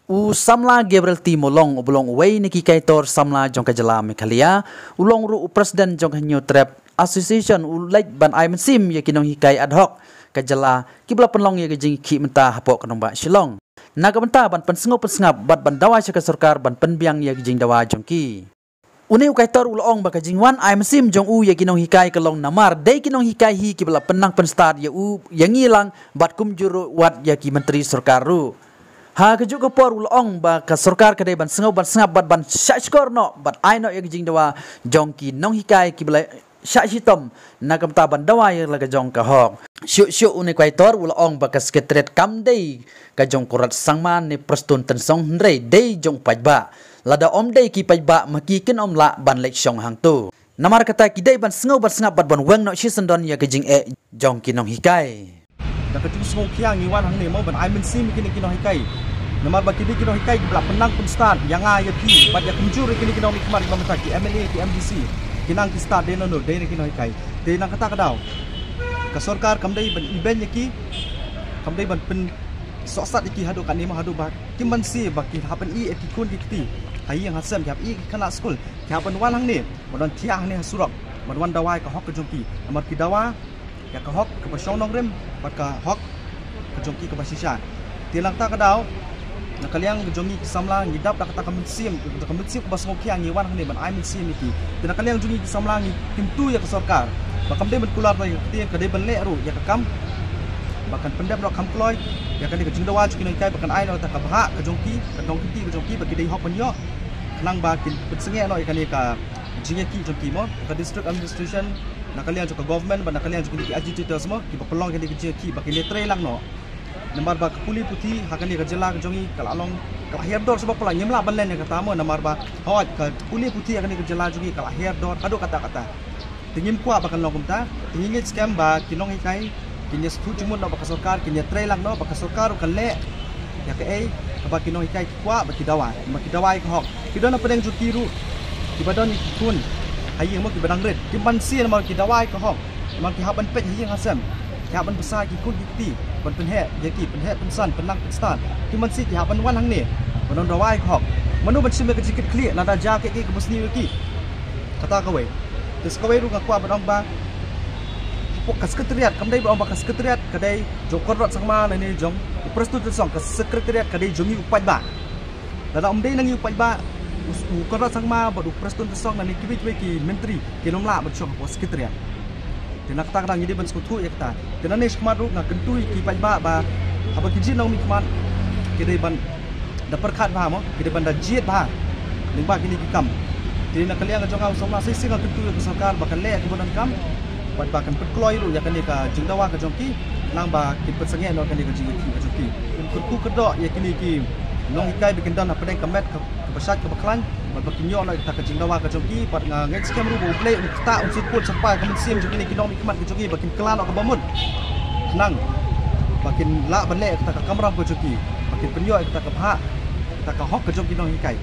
U samla Gabriel Timolong ubulong way ni kikaitor samla jong kajala Mekhalia ulong ru presiden jong hanyo trap association ulait ban aiman sim ya kinong hikai ad hoc kajala kibla penlong ya gejing ki menta hapok kanong ba Shillong naga menta ban pensengop bat ban dawa syaka sarkar ban penbiang ya gejing dawa jong ki Uni ukaitor ulong baka jingwan aiman sim jong u ya kinong hikai kalong namar dei kinong hikai hi kibla penang penstad ya u yang ilang bat kumjuru wat ya ki menteri sarkar ru Ha kejuk ke por ulong ba ka sarkar kadai ban sengau ban sengap ban syakor no bat ai no ya jing dawa jongki nong hikai ki bela syak hitam nakam ta ban dawa ya laga jong ka hok syuk une kwaitor ulong ba ka sekretariat kamdei ka jong kurat sangman ni prestun tensong ndrei dei jong pajba lada om dei ki pajba maki ken om la ban lek syong hang tu namar kata ki dei ban sengau ban sengap ban weng no shisandon ya ka jing jongki nong hikai Dapat tu semua kiang iwan hang ni mau ban aiman sim kini kino hikai. Namar bagi dia kino hikai belak penang pun start yang ya ki bad ya kunjur kini kino nikmat ba mataki MLA ki MDC kinang ki start deno no dei kino hikai. Dei nang kata kadau. Ka sarkar kamdai ban event ki kamdai ban pen sosat ki hadu kan ni hadu ba kimban si baki hapan I ki kun ki ti. Hai yang hasam ki hab I kana school ki hapan wan hang ni modon tiang ni hasurok modon dawai ka hok ke jongki namar ki dawa ya ka hok ke pasong nong rem bat ka hok ke jongki ke basisha tilang ta ka daw na kaliang ke jongi ki samla ngidap ta kata kamitsim ke basong kiang ni wan ne ban ai mitsim iki tina kaliang jongi ki samla ngi pintu ya ke sarkar bakam de ban kular ta ti ka de ban le ru ya ka kam bakan pendap ro kam kloy ya kan de ke jingdawa ki noi kai bakan ai no ta ka bha ke jongki ka dong ki ke jongki baki de hok ban yo nang ba kin petsenge no ya kan ka jingeki jongki mo ka district administration nakalian juga government ban nakalian juga di agitator semua ki pelong ke di ki baki letre lang no namar ba puli putih hakan di kejela jongi kalalong kalahir dor sebab pelang nyemla balen yang kata mo namar ba hot ka puli putih akan di kejela jongi kalahir dor adu kata-kata tingin kuat bakan long kumta tingin scam ba kinong hikai kinya sku cumut no baka sarkar kinya tre lang no baka sarkar kan le ya ke ai ba kinong hikai kuat baki dawa ke hok kidona pedeng jukiru kibadon kun hayang mo ki badang red ki ban si ma ki dawai ka hong ma ki haban pet hayang hasam ki haban besar ki kun ki ban pen he ye ki pen he pen san pen lang pen stan ki man si ki haban wan hang ni ban dawai ka hong manu ban sim ke jikit clear la da ja ke busni ki kata ka we tes ka we ru ka kwa ban ba pok ka sekretariat kamdai ba ka sekretariat kadai jokor rot sangma ni jong prestu tu song ka sekretariat kadai jongi upat ba la om dei nang upat ba Ukarat sangma badu preston tesong nani kibit ki menteri kinong la bacong pos sekretariat. Tenak tak rang jadi ban skutu ya kata. Tenan nesh kemaru ngak kentui ki pajba ba apa kijin nang mikman kidai ban da perkhat ba mo kidai ban da jiet ba limba kini ki kam. Jadi nak kalian ngajong au somla sisi ngak kentui ke sarkar bakan le ki bonan kam bat bakan petkloy ru ya kan ka jingdawa ka jongki nang ba ki petsange no kan ka jingki ka jongki. Kunku kedok ya kini ki nong ikai bikin dan apa deng kamet ke pesat ke beklan bagi nyo nak tak jingdawa ke jogi pat ngait scam ru play tak unsur pun sampai ke sim jogi ni kinong nikmat ke jogi bakin kelan ke bamun senang bakin la banle tak kamram ke jogi bakin penyo tak ke bha tak ke hok ke jogi nong ikai